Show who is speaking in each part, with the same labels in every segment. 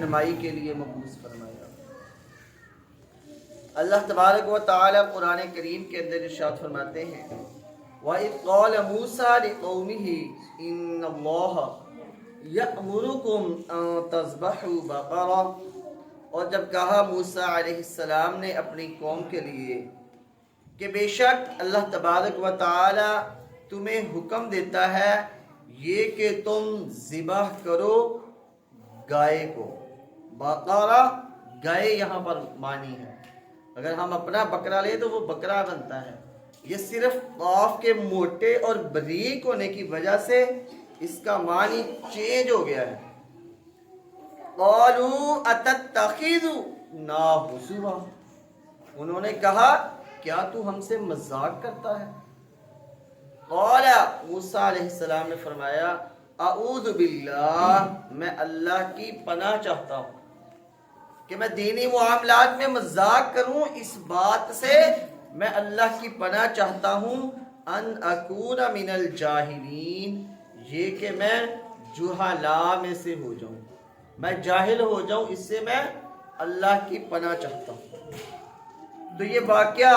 Speaker 1: رہنمائی کے لیے مبعوث فرمایا۔ اللہ تبارک و تعالی قرآن کریم کے اندر ارشاد فرماتے ہیں وَإِذْ قَالَ مُوسَىٰ لِقَوْمِهِ إِنَّ اللَّهَ يَأْمُرُكُمْ أَن تَذْبَحُوا بَقَرَةً، اور جب کہا موسیٰ علیہ السلام نے اپنی قوم کے لیے کہ بے شک اللہ تبارک و تعالی تمہیں حکم دیتا ہے یہ کہ تم ذبح کرو گائے کو۔ بقرہ گائے یہاں پر معنی ہے، اگر ہم اپنا بکرا لیں تو وہ بکرا بنتا ہے، یہ صرف قاف کے موٹے اور باریک ہونے کی وجہ سے اس کا معنی چینج ہو گیا ہے۔ قالوا اتتخذنا ہزوا، انہوں نے کہا کیا تو ہم سے مذاق کرتا ہے؟ قال موسیٰ علیہ السلام نے فرمایا اعوذ باللہ، میں اللہ کی پناہ چاہتا ہوں کہ میں دینی معاملات میں مذاق کروں، اس بات سے میں اللہ کی پناہ چاہتا ہوں ان اکون من الجاہلین، یہ کہ میں جہلاء میں سے ہو جاؤں، میں جاہل ہو جاؤں، اس سے میں اللہ کی پناہ چاہتا ہوں۔ تو یہ واقعہ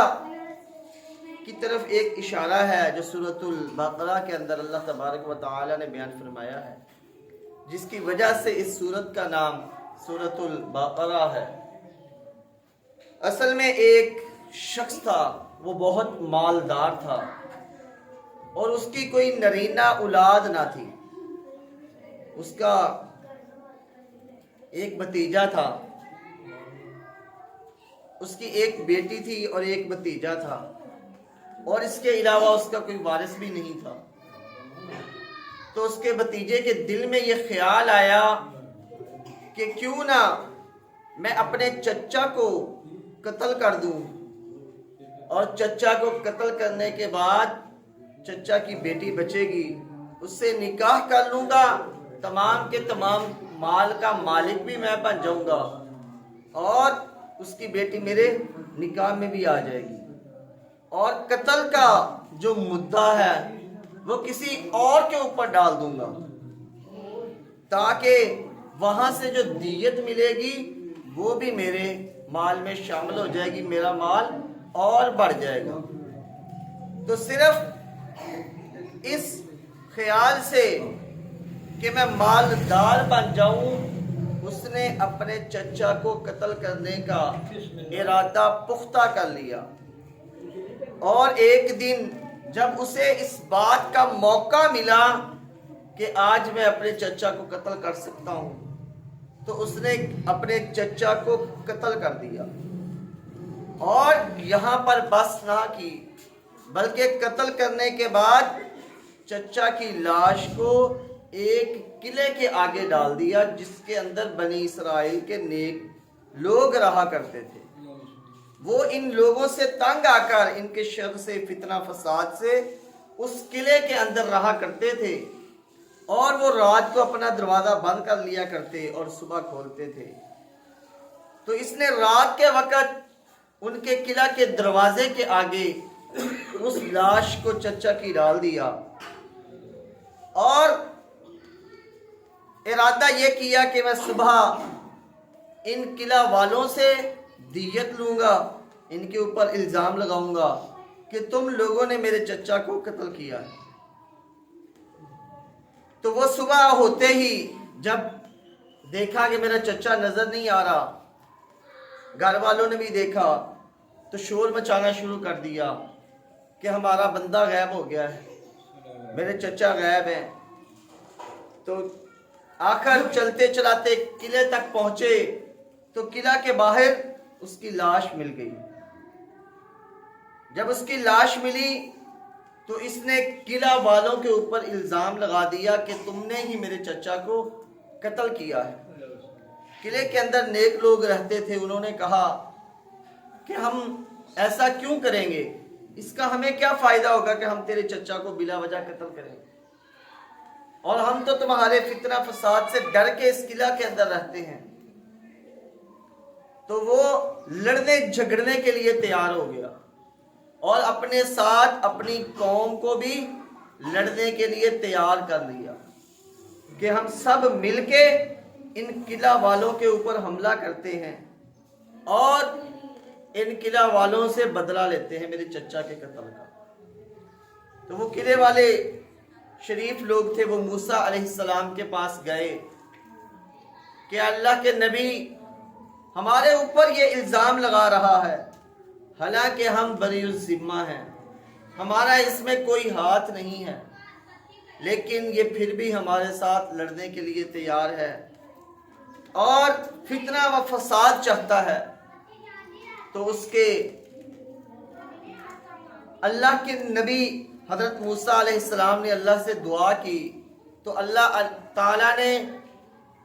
Speaker 1: کی طرف ایک اشارہ ہے جو سورۃ البقرہ کے اندر اللہ تبارک و تعالی نے بیان فرمایا ہے، جس کی وجہ سے اس سورت کا نام سورۃ البقرہ ہے۔ اصل میں ایک شخص تھا، وہ بہت مالدار تھا اور اس کی کوئی نرینہ اولاد نہ تھی، اس کا ایک بھتیجا تھا، اس کی ایک بیٹی تھی اور ایک بھتیجا تھا، اور اس کے علاوہ اس کا کوئی وارث بھی نہیں تھا۔ تو اس کے بھتیجے کے دل میں یہ خیال آیا کہ کیوں نہ میں اپنے چچا کو قتل کر دوں، اور چچا کو قتل کرنے کے بعد چچا کی بیٹی بچے گی، اس سے نکاح کر لوں گا، تمام کے تمام مال کا مالک بھی میں بن جاؤں گا، اور اس کی بیٹی میرے نکاح میں بھی آ جائے گی، اور قتل کا جو مدعا ہے وہ کسی اور کے اوپر ڈال دوں گا، تاکہ وہاں سے جو دیت ملے گی وہ بھی میرے مال میں شامل ہو جائے گی، میرا مال اور بڑھ جائے گا۔ تو صرف اس خیال سے کہ میں مالدار بن جاؤں، اس نے اپنے چچا کو قتل کرنے کا ارادہ پختہ کر لیا، اور ایک دن جب اسے اس بات کا موقع ملا کہ آج میں اپنے چچا کو قتل کر سکتا ہوں، تو اس نے اپنے چچا کو قتل کر دیا، اور یہاں پر بس نہ کی بلکہ قتل کرنے کے بعد چچا کی لاش کو ایک قلعے کے آگے ڈال دیا جس کے اندر بنی اسرائیل کے نیک لوگ رہا کرتے تھے۔ وہ ان لوگوں سے تنگ آ کر، ان کے شر سے، فتنہ فساد سے اس قلعے کے اندر رہا کرتے تھے، اور وہ رات کو اپنا دروازہ بند کر لیا کرتے اور صبح کھولتے تھے۔ تو اس نے رات کے وقت ان کے قلعہ کے دروازے کے آگے اس لاش کو چچا کی ڈال دیا، اور ارادہ یہ کیا کہ میں صبح ان قلعہ والوں سے دیت لوں گا، ان کے اوپر الزام لگاؤں گا کہ تم لوگوں نے میرے چچا کو قتل کیا ہے۔ تو وہ صبح ہوتے ہی جب دیکھا کہ میرا چچا نظر نہیں آ رہا، گھر والوں نے بھی دیکھا، تو شور مچانا شروع کر دیا کہ ہمارا بندہ غائب ہو گیا ہے، میرے چچا غائب ہیں۔ تو آخر چلتے چلاتے قلعے تک پہنچے تو قلعہ کے باہر اس کی لاش مل گئی۔ جب اس کی لاش ملی تو اس نے قلعہ والوں کے اوپر الزام لگا دیا کہ تم نے ہی میرے چچا کو قتل کیا ہے۔ قلعے کے اندر نیک لوگ رہتے تھے، انہوں نے کہا کہ ہم ایسا کیوں کریں گے، اس کا ہمیں کیا فائدہ ہوگا کہ ہم تیرے چچا کو بلا وجہ قتل کریں، اور ہم تو تمہارے فتنہ فساد سے ڈر کے اس قلعہ کے اندر رہتے ہیں۔ تو وہ لڑنے جھگڑنے کے لیے تیار ہو گیا، اور اپنے ساتھ اپنی قوم کو بھی لڑنے کے لیے تیار کر لیا کہ ہم سب مل کے ان قلعہ والوں کے اوپر حملہ کرتے ہیں اور ان قلعہ والوں سے بدلہ لیتے ہیں میرے چچا کے قتل کا۔ تو وہ قلعے والے شریف لوگ تھے، وہ موسیٰ علیہ السلام کے پاس گئے کہ اللہ کے نبی ہمارے اوپر یہ الزام لگا رہا ہے، حالانکہ ہم بری الذمہ ہیں، ہمارا اس میں کوئی ہاتھ نہیں ہے، لیکن یہ پھر بھی ہمارے ساتھ لڑنے کے لیے تیار ہے اور فتنہ و فساد چاہتا ہے۔ تو اس کے اللہ کے نبی حضرت موسیٰ علیہ السلام نے اللہ سے دعا کی تو اللہ تعالیٰ نے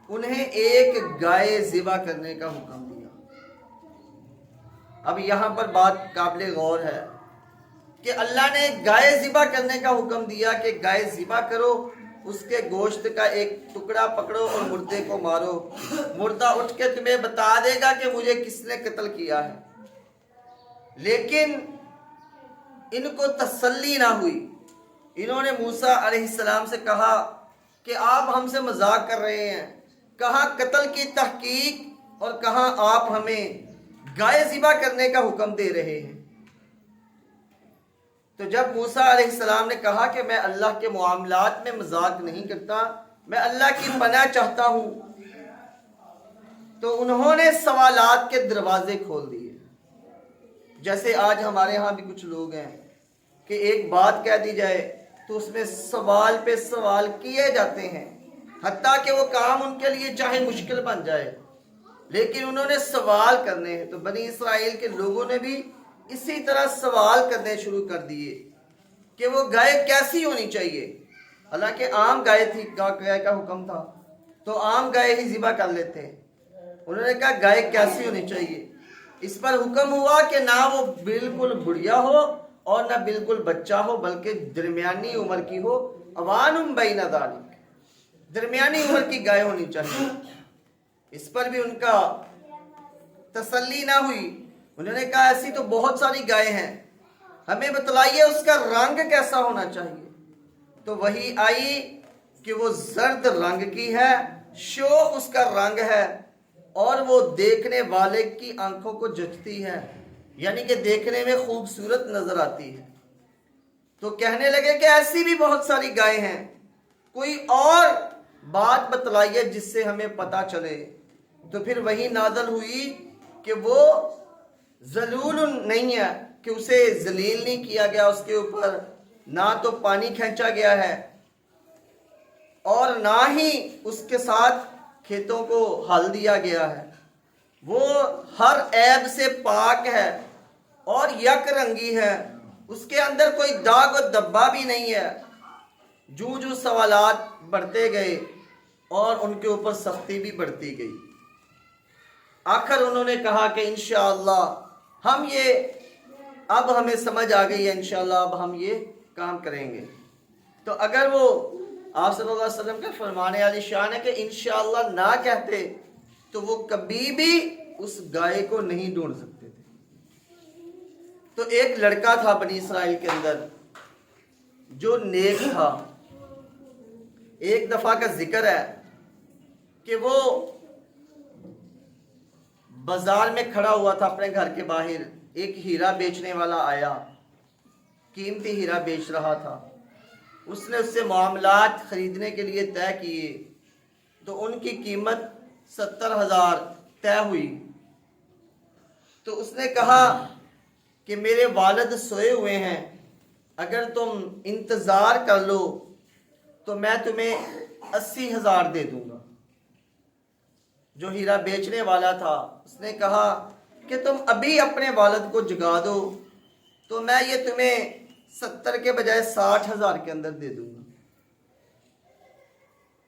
Speaker 1: انہیں ایک گائے ذبح کرنے کا حکم دیا۔ اب یہاں پر بات قابل غور ہے کہ اللہ نے گائے ذبح کرنے کا حکم دیا کہ گائے ذبح کرو، اس کے گوشت کا ایک ٹکڑا پکڑو اور مردے کو مارو، مردہ اٹھ کے تمہیں بتا دے گا کہ مجھے کس نے قتل کیا ہے۔ لیکن ان کو تسلی نہ ہوئی، انہوں نے موسیٰ علیہ السلام سے کہا کہ آپ ہم سے مذاق کر رہے ہیں، کہاں قتل کی تحقیق اور کہاں آپ ہمیں گائے ذبح کرنے کا حکم دے رہے ہیں۔ تو جب موسیٰ علیہ السلام نے کہا کہ میں اللہ کے معاملات میں مذاق نہیں کرتا، میں اللہ کی پناہ چاہتا ہوں، تو انہوں نے سوالات کے دروازے کھول دیے۔ جیسے آج ہمارے ہاں بھی کچھ لوگ ہیں کہ ایک بات کہہ دی جائے تو اس میں سوال پہ سوال کیے جاتے ہیں، حتیٰ کہ وہ کام ان کے لیے چاہے مشکل بن جائے، لیکن انہوں نے سوال کرنے ہیں۔ تو بنی اسرائیل کے لوگوں نے بھی اسی طرح سوال کرنے شروع کر دیے کہ وہ گائے کیسی ہونی چاہیے، حالانکہ عام گائے تھی، گائے کا حکم تھا تو عام گائے ہی ذبح کر لیتے ہیں۔ انہوں نے کہا گائے کیسی ہونی چاہیے؟ اس پر حکم ہوا کہ نہ وہ بالکل بڑھیا ہو اور نہ بالکل بچہ ہو، بلکہ درمیانی عمر کی ہو، اوان بین ذالک، درمیانی عمر کی گائے ہونی چاہیے۔ اس پر بھی ان کا تسلی نہ ہوئی، انہوں نے کہا ایسی تو بہت ساری گائے ہیں، ہمیں بتلائیے اس کا رنگ کیسا ہونا چاہیے۔ تو وہی آئی کہ وہ زرد رنگ کی ہے، شوخ اس کا رنگ ہے اور وہ دیکھنے والے کی آنکھوں کو جچتی ہے، یعنی کہ دیکھنے میں خوبصورت نظر آتی ہے۔ تو کہنے لگے کہ ایسی بھی بہت ساری گائے ہیں، کوئی اور بات بتلائیے جس سے ہمیں پتہ چلے۔ تو پھر وہی نازل ہوئی کہ وہ ذلول نہیں ہے، کہ اسے ذلیل نہیں کیا گیا، اس کے اوپر نہ تو پانی کھینچا گیا ہے اور نہ ہی اس کے ساتھ کھیتوں کو ہل دیا گیا ہے، وہ ہر عیب سے پاک ہے اور یک رنگی ہے، اس کے اندر کوئی داغ و دبا بھی نہیں ہے۔ جو سوالات بڑھتے گئے اور ان کے اوپر سختی بھی بڑھتی گئی، آخر انہوں نے کہا کہ انشاءاللہ ہم اب ہمیں سمجھ آ گئی ہے، انشاءاللہ اب ہم یہ کام کریں گے۔ تو اگر وہ آپ صلی اللہ علیہ وسلم کا فرمانے والی شان ہے کہ انشاءاللہ نہ کہتے تو وہ کبھی بھی اس گائے کو نہیں ڈھونڈ سکتے تھے۔ تو ایک لڑکا تھا بنی اسرائیل کے اندر جو نیک تھا، ایک دفعہ کا ذکر ہے کہ وہ بازار میں کھڑا ہوا تھا اپنے گھر کے باہر، ایک ہیرا بیچنے والا آیا، قیمتی ہیرا بیچ رہا تھا، اس نے اس سے معاملات خریدنے کے لیے طے کیے تو ان کی قیمت 70,000 طے ہوئی۔ تو اس نے کہا کہ میرے والد سوئے ہوئے ہیں، اگر تم انتظار کر لو تو میں تمہیں 80,000 دے دوں گا۔ جو ہیرا بیچنے والا تھا اس نے کہا کہ تم ابھی اپنے والد کو جگا دو تو میں یہ تمہیں 70 کے بجائے 60,000 کے اندر دے دوں گا۔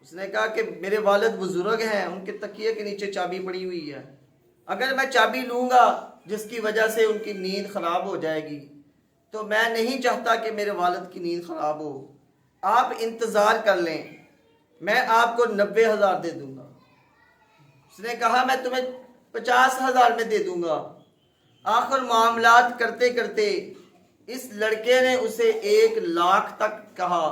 Speaker 1: اس نے کہا کہ میرے والد بزرگ ہیں، ان کے تکیے کے نیچے چابی پڑی ہوئی ہے، اگر میں چابی لوں گا جس کی وجہ سے ان کی نیند خراب ہو جائے گی تو میں نہیں چاہتا کہ میرے والد کی نیند خراب ہو، آپ انتظار کر لیں، میں آپ کو 90,000 دے دوں گا۔ اس نے کہا میں تمہیں 50,000 میں دے دوں گا۔ آخر معاملات کرتے کرتے اس لڑکے نے اسے 1,00,000 تک کہا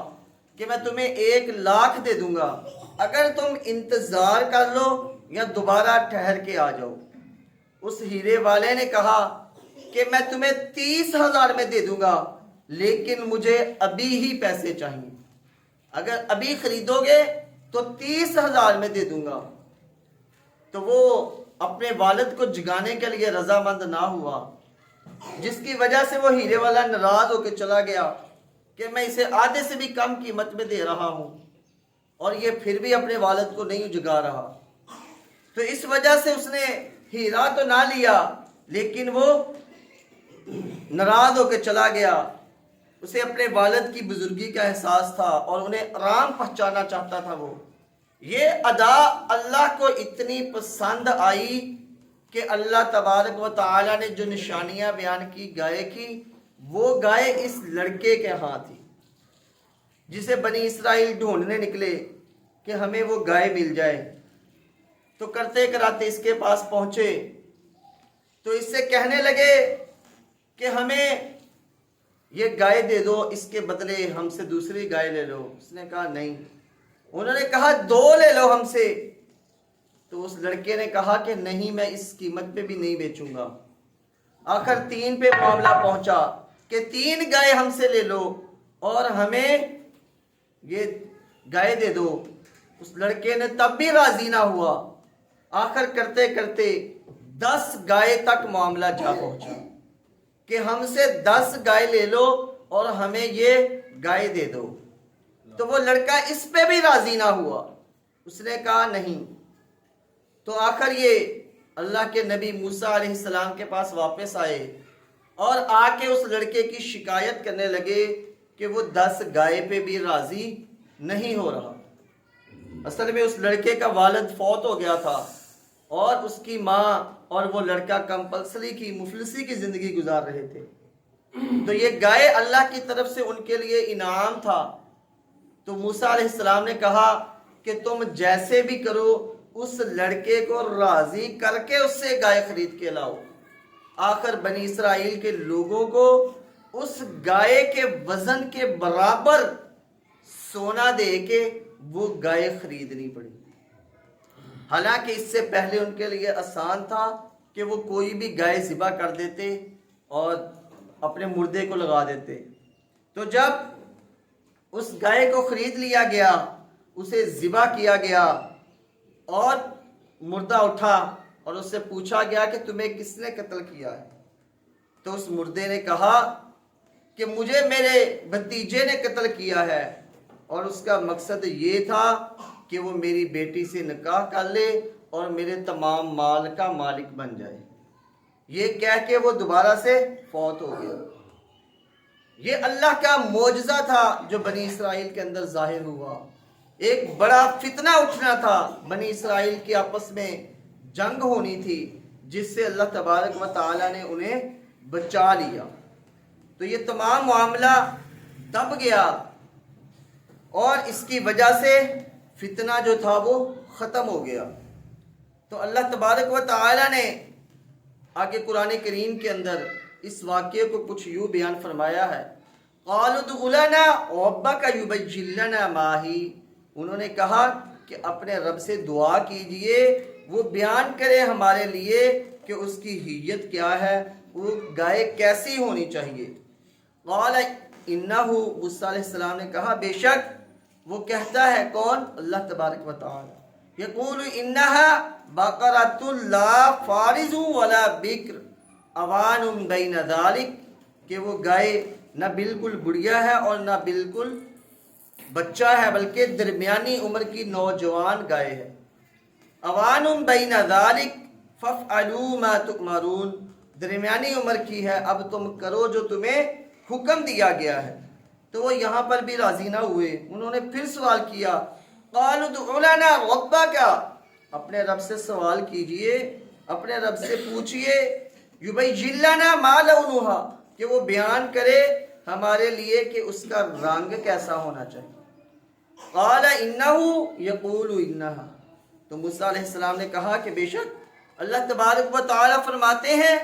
Speaker 1: کہ میں تمہیں 1,00,000 دے دوں گا، اگر تم انتظار کر لو یا دوبارہ ٹھہر کے آ جاؤ۔ اس ہیرے والے نے کہا کہ میں تمہیں 30,000 میں دے دوں گا، لیکن مجھے ابھی ہی پیسے چاہیے، اگر ابھی خریدو گے تو 30,000 میں دے دوں گا۔ تو وہ اپنے والد کو جگانے کے لیے رضامند نہ ہوا، جس کی وجہ سے وہ ہیرے والا ناراض ہو کے چلا گیا کہ میں اسے آدھے سے بھی کم قیمت میں دے رہا ہوں، اور یہ پھر بھی اپنے والد کو نہیں جگا رہا۔ تو اس وجہ سے اس نے ہیرا تو نہ لیا، لیکن وہ ناراض ہو کے چلا گیا۔ اسے اپنے والد کی بزرگی کا احساس تھا اور انہیں آرام پہنچانا چاہتا تھا۔ وہ یہ ادا اللہ کو اتنی پسند آئی کہ اللہ تبارک و تعالی نے جو نشانیاں بیان کی گائے کی، وہ گائے اس لڑکے کے ہاں تھی، جسے بنی اسرائیل ڈھونڈنے نکلے کہ ہمیں وہ گائے مل جائے۔ تو کرتے کراتے اس کے پاس پہنچے تو اس سے کہنے لگے کہ ہمیں یہ گائے دے دو، اس کے بدلے ہم سے دوسری گائے لے لو۔ اس نے کہا نہیں۔ انہوں نے کہا 2 لے لو ہم سے۔ تو اس لڑکے نے کہا کہ نہیں، میں اس قیمت پہ بھی نہیں بیچوں گا۔ آخر 3 پہ معاملہ پہنچا کہ 3 گائے ہم سے لے لو اور ہمیں یہ گائے دے دو۔ اس لڑکے نے تب بھی راضی نہ ہوا۔ آخر کرتے کرتے 10 گائے تک معاملہ جا پہنچا کہ ہم سے 10 گائے لے لو اور ہمیں یہ گائے دے دو۔ تو وہ لڑکا اس پہ بھی راضی نہ ہوا، اس نے کہا نہیں۔ تو آخر یہ اللہ کے نبی موسیٰ علیہ السلام کے پاس واپس آئے اور آ کے اس لڑکے کی شکایت کرنے لگے کہ وہ 10 گائے پہ بھی راضی نہیں ہو رہا۔ اصل میں اس لڑکے کا والد فوت ہو گیا تھا اور اس کی ماں اور وہ لڑکا کمپلسری کی مفلسی کی زندگی گزار رہے تھے۔ تو یہ گائے اللہ کی طرف سے ان کے لیے انعام تھا۔ تو موسیٰ علیہ السلام نے کہا کہ تم جیسے بھی کرو اس لڑکے کو راضی کر کے اس سے گائے خرید کے لاؤ۔ آخر بنی اسرائیل کے لوگوں کو اس گائے کے وزن کے برابر سونا دے کے وہ گائے خریدنی پڑی۔ حالانکہ اس سے پہلے ان کے لیے آسان تھا کہ وہ کوئی بھی گائے ذبح کر دیتے اور اپنے مردے کو لگا دیتے۔ تو جب اس گائے کو خرید لیا گیا، اسے ذبح کیا گیا اور مردہ اٹھا اور اس سے پوچھا گیا کہ تمہیں کس نے قتل کیا ہے، تو اس مردے نے کہا کہ مجھے میرے بھتیجے نے قتل کیا ہے، اور اس کا مقصد یہ تھا کہ وہ میری بیٹی سے نکاح کر لے اور میرے تمام مال کا مالک بن جائے۔ یہ کہہ کے وہ دوبارہ سے فوت ہو گیا۔ یہ اللہ کا معجزہ تھا جو بنی اسرائیل کے اندر ظاہر ہوا۔ ایک بڑا فتنہ اٹھنا تھا، بنی اسرائیل کی آپس میں جنگ ہونی تھی، جس سے اللہ تبارک و تعالی نے انہیں بچا لیا۔ تو یہ تمام معاملہ دب گیا اور اس کی وجہ سے فتنہ جو تھا وہ ختم ہو گیا۔ تو اللہ تبارک و تعالی نے آگے قرآن کریم کے اندر اس واقعے کو کچھ یوں بیان فرمایا ہے۔ قَالُوا ادْعُ لَنَا رَبَّكَ يُبَيِّن لَنَا مَا هِيَ، انہوں نے کہا کہ اپنے رب سے دعا کیجئے، وہ بیان کرے ہمارے لیے کہ اس کی حیت کیا ہے، وہ گائے کیسی ہونی چاہیے۔ قال انہ، موسیٰ علیہ السلام نے کہا بے شک وہ کہتا ہے، کون؟ اللہ تبارک و تعالی، یقول انہا بقرۃ لا فارض ولا بکر اوان بین ذالک، کہ وہ گائے نہ بالکل بڑھیا ہے اور نہ بالکل بچہ ہے، بلکہ درمیانی عمر کی نوجوان گائے ہے۔ اوان بین ذالک فافعلوا ما تؤمرون، درمیانی عمر کی ہے، اب تم کرو جو تمہیں حکم دیا گیا ہے۔ تو وہ یہاں پر بھی راضی نہ ہوئے، انہوں نے پھر سوال کیا، قالوا ادْعُ لَنَا رَبَّكَ، اپنے رب سے سوال کیجئے، اپنے رب سے پوچھئے، يُبَيِّن لَنَا مَا لَوْنُهَا، کہ وہ بیان کرے ہمارے لیے کہ اس کا رنگ کیسا ہونا چاہیے۔ قال انه يقول انها، تو موسیٰ علیہ السلام نے کہا کہ بے شک اللہ تبارک و تعالی فرماتے ہیں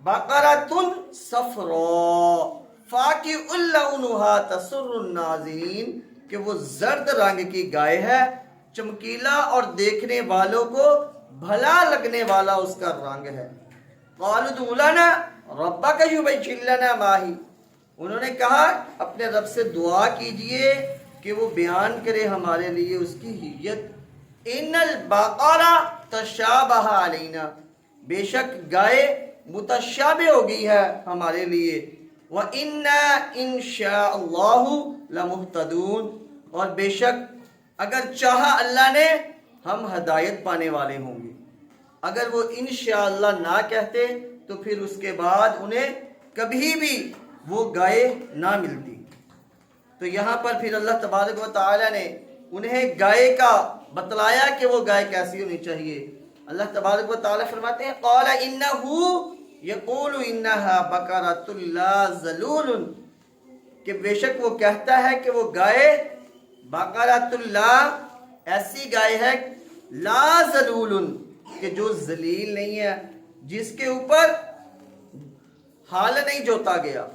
Speaker 1: بقرۃ صفراء فاقع لونها تسر الناظرین، کہ وہ زرد رنگ کی گائے ہے چمکیلا اور دیکھنے والوں کو بھلا لگنے والا اس کا رنگ ہے۔ قالوا ادع لنا ربک یبین لنا ما ہی، انہوں نے کہا اپنے رب سے دعا کیجئے کہ وہ بیان کرے ہمارے لیے اس کی ہیت۔ ان البقرہ تشابہ علینا، بے شک گائے متشابہ ہو گئی ہے ہمارے لیے۔ وَإِنَّا إِن شَاءَ اللَّهُ لَمُهْتَدُونَ، اور بے شک اگر چاہا اللہ نے ہم ہدایت پانے والے ہوں گے۔ اگر وہ انشاءاللہ نہ کہتے تو پھر اس کے بعد انہیں کبھی بھی وہ گائے نہ ملتی۔ تو یہاں پر پھر اللہ تبارک و تعالی نے انہیں گائے کا بتلایا کہ وہ گائے کیسی ہونی چاہیے۔ اللہ تبارک و تعالی فرماتے ہیں قال انہ یقول انہا بقرۃ لا ذلول، کہ بے شک وہ کہتا ہے کہ وہ گائے بقرۃ اللہ ایسی گائے ہے لا ذلول، کہ جو ذلیل نہیں ہے، جس کے اوپر حال نہیں جوتا گیا۔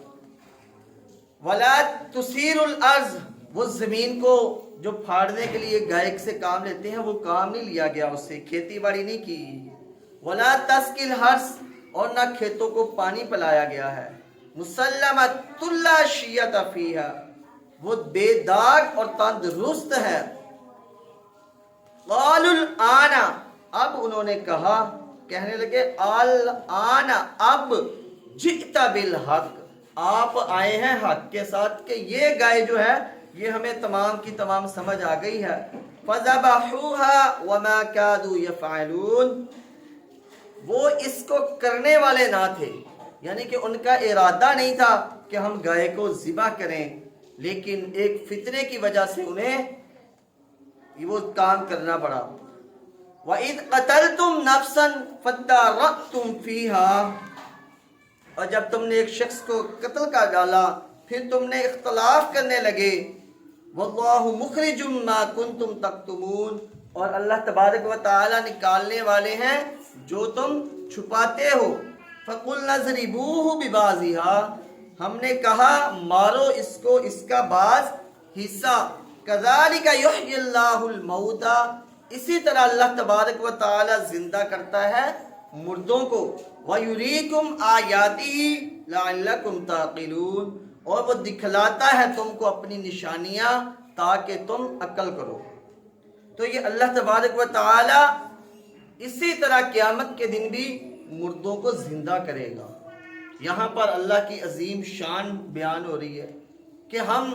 Speaker 1: ولا تثیر الارض، وہ زمین کو جو پھاڑنے کے لیے گائے سے کام لیتے ہیں وہ کام نہیں لیا گیا، اس سے کھیتی باڑی نہیں کی۔ ولا تسقی الحرث، اور نہ کھیتوں کو پانی پلایا گیا ہے۔ مسلمۃ لا شیۃ فیہا، وہ بے داغ اور تندرست ہے۔ قالوا الآن، اب انہوں نے کہا، کہنے لگے الآن، اب جئت بالحق، آپ آئے ہیں حق کے ساتھ کہ یہ گائے جو ہے یہ ہمیں تمام کی تمام سمجھ آ گئی ہے۔ فَذَبَحُوهَا وَمَا كَادُوا يَفْعَلُونَ، وہ اس کو کرنے والے نہ تھے، یعنی کہ ان کا ارادہ نہیں تھا کہ ہم گائے کو ذبح کریں، لیکن ایک فتنے کی وجہ سے انہیں وہ کام کرنا پڑا۔ وَإِذْ قَتَلْتُمْ نَفْسًا فَادَّارَأْتُمْ فِيهَا، اور جب تم نے ایک شخص کو قتل کر ڈالا پھر تم نے اختلاف کرنے لگے۔ وَاللَّهُ مُخْرِجٌ مَا كُنْتُمْ تَكْتُمُونَ، اور اللہ تبارک و تعالی نکالنے والے ہیں جو تم چھپاتے ہو۔ فَقُلْنَا اضْرِبُوهُ بِبَعْضِهَا، ہم نے کہا مارو اس کو اس کا بعض حصہ۔ كَذَلِكَ يُحْيِي اللَّهُ الْمَوْتَى، اسی طرح اللہ تبارک و تعالی زندہ کرتا ہے مردوں کو۔ وَيُرِيكُمْ آيَاتِهِ لَعَلَّكُمْ تَعْقِلُونَ، اور وہ دکھلاتا ہے تم کو اپنی نشانیاں تاکہ تم عقل کرو۔ تو یہ اللہ تبارک و تعالی اسی طرح قیامت کے دن بھی مردوں کو زندہ کرے گا۔ یہاں پر اللہ کی عظیم شان بیان ہو رہی ہے کہ ہم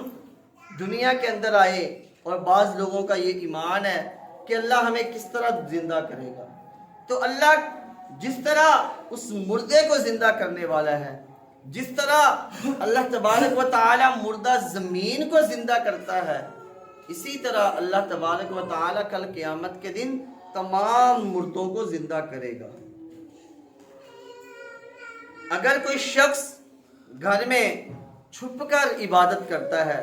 Speaker 1: دنیا کے اندر آئے اور بعض لوگوں کا یہ ایمان ہے کہ اللہ ہمیں کس طرح زندہ کرے گا۔ تو اللہ جس طرح اس مردے کو زندہ کرنے والا ہے، جس طرح اللہ تبارک و تعالی مردہ زمین کو زندہ کرتا ہے، اسی طرح اللہ تبارک و تعالی کل قیامت کے دن تمام مردوں کو زندہ کرے گا۔ اگر کوئی شخص گھر میں چھپ کر عبادت کرتا ہے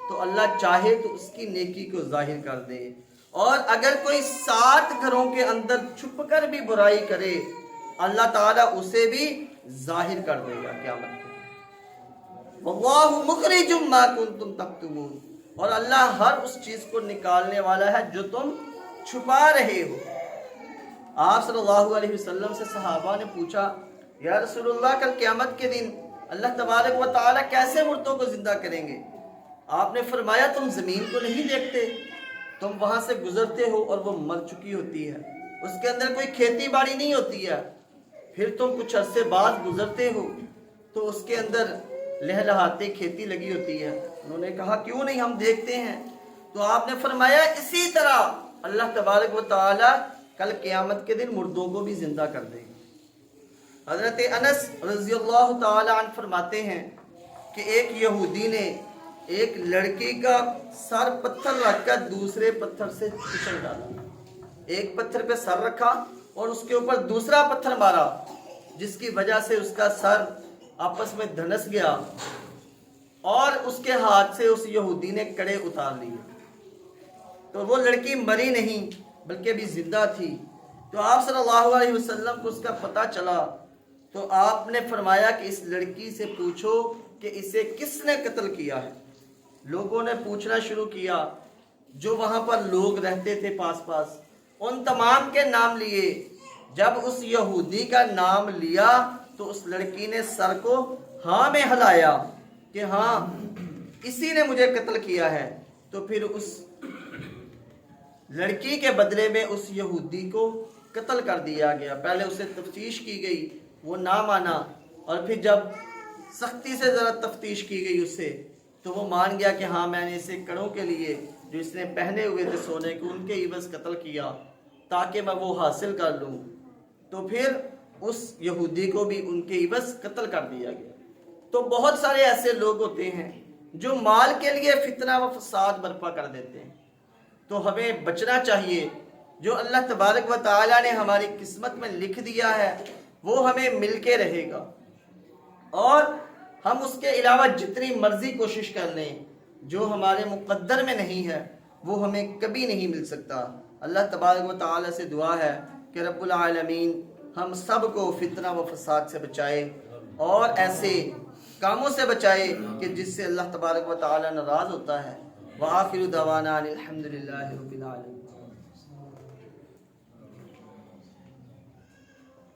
Speaker 1: تو اللہ چاہے تو اس کی نیکی کو ظاہر کر دے، اور اگر کوئی 7 گھروں کے اندر چھپ کر بھی برائی کرے اللہ تعالیٰ اسے بھی ظاہر کر دے گا قیامت کے دن۔ وَاللَّهُ مُخْرِجٌ مَا كُنْتُمْ تَكْتُمُونَ، اور اللہ ہر اس چیز کو نکالنے والا ہے جو تم چھپا رہے ہو۔ آپ صلی اللہ علیہ وسلم سے صحابہ نے پوچھا یا رسول اللہ کل قیامت کے دن اللہ تبارک و تعالیٰ کیسے مردوں کو زندہ کریں گے؟ آپ نے فرمایا تم زمین کو نہیں دیکھتے، تم وہاں سے گزرتے ہو اور وہ مر چکی ہوتی ہے، اس کے اندر کوئی کھیتی باڑی نہیں ہوتی ہے، پھر تم کچھ عرصے بعد گزرتے ہو تو اس کے اندر لہلہاتے کھیتی لگی ہوتی ہے۔ انہوں نے کہا کیوں نہیں، ہم دیکھتے ہیں۔ تو آپ نے فرمایا اسی طرح اللہ تبارک و تعالی کل قیامت کے دن مردوں کو بھی زندہ کر دے گا۔ حضرت انس رضی اللہ تعالی عنہ فرماتے ہیں کہ ایک یہودی نے ایک لڑکی کا سر پتھر رکھ کر دوسرے پتھر سے کچل ڈالا۔ ایک پتھر پہ سر رکھا اور اس کے اوپر دوسرا پتھر مارا، جس کی وجہ سے اس کا سر آپس میں دھنس گیا اور اس کے ہاتھ سے اس یہودی نے کڑے اتار لیے۔ تو وہ لڑکی مری نہیں بلکہ بھی زندہ تھی۔ تو آپ صلی اللہ علیہ وسلم کو اس کا پتہ چلا تو آپ نے فرمایا کہ اس لڑکی سے پوچھو کہ اسے کس نے قتل کیا ہے۔ لوگوں نے پوچھنا شروع کیا جو وہاں پر لوگ رہتے تھے پاس پاس، ان تمام کے نام لیے۔ جب اس یہودی کا نام لیا تو اس لڑکی نے سر کو ہاں میں ہلایا کہ ہاں اسی نے مجھے قتل کیا ہے۔ تو پھر اس لڑکی کے بدلے میں اس یہودی کو قتل کر دیا گیا۔ پہلے اسے تفتیش کی گئی، وہ نہ مانا، اور پھر جب سختی سے ذرا تفتیش کی گئی اس سے تو وہ مان گیا کہ ہاں میں نے اسے کڑوں کے لیے جو اس نے پہنے ہوئے تھے سونے کے، ان کے عوض قتل کیا تاکہ میں وہ حاصل کر لوں۔ تو پھر اس یہودی کو بھی ان کے عوض قتل کر دیا گیا۔ تو بہت سارے ایسے لوگ ہوتے ہیں جو مال کے لیے فتنہ و فساد برپا کر دیتے ہیں۔ تو ہمیں بچنا چاہیے، جو اللہ تبارک و تعالیٰ نے ہماری قسمت میں لکھ دیا ہے وہ ہمیں مل کے رہے گا، اور ہم اس کے علاوہ جتنی مرضی کوشش کر لیں، جو ہمارے مقدر میں نہیں ہے وہ ہمیں کبھی نہیں مل سکتا۔ اللہ تبارک و تعالیٰ سے دعا ہے کہ رب العالمین ہم سب کو فتنہ و فساد سے بچائے اور ایسے کاموں سے بچائے کہ جس سے اللہ تبارک و تعالیٰ ناراض ہوتا ہے۔ وآخر دعوانا الحمدللہ رب العالمین۔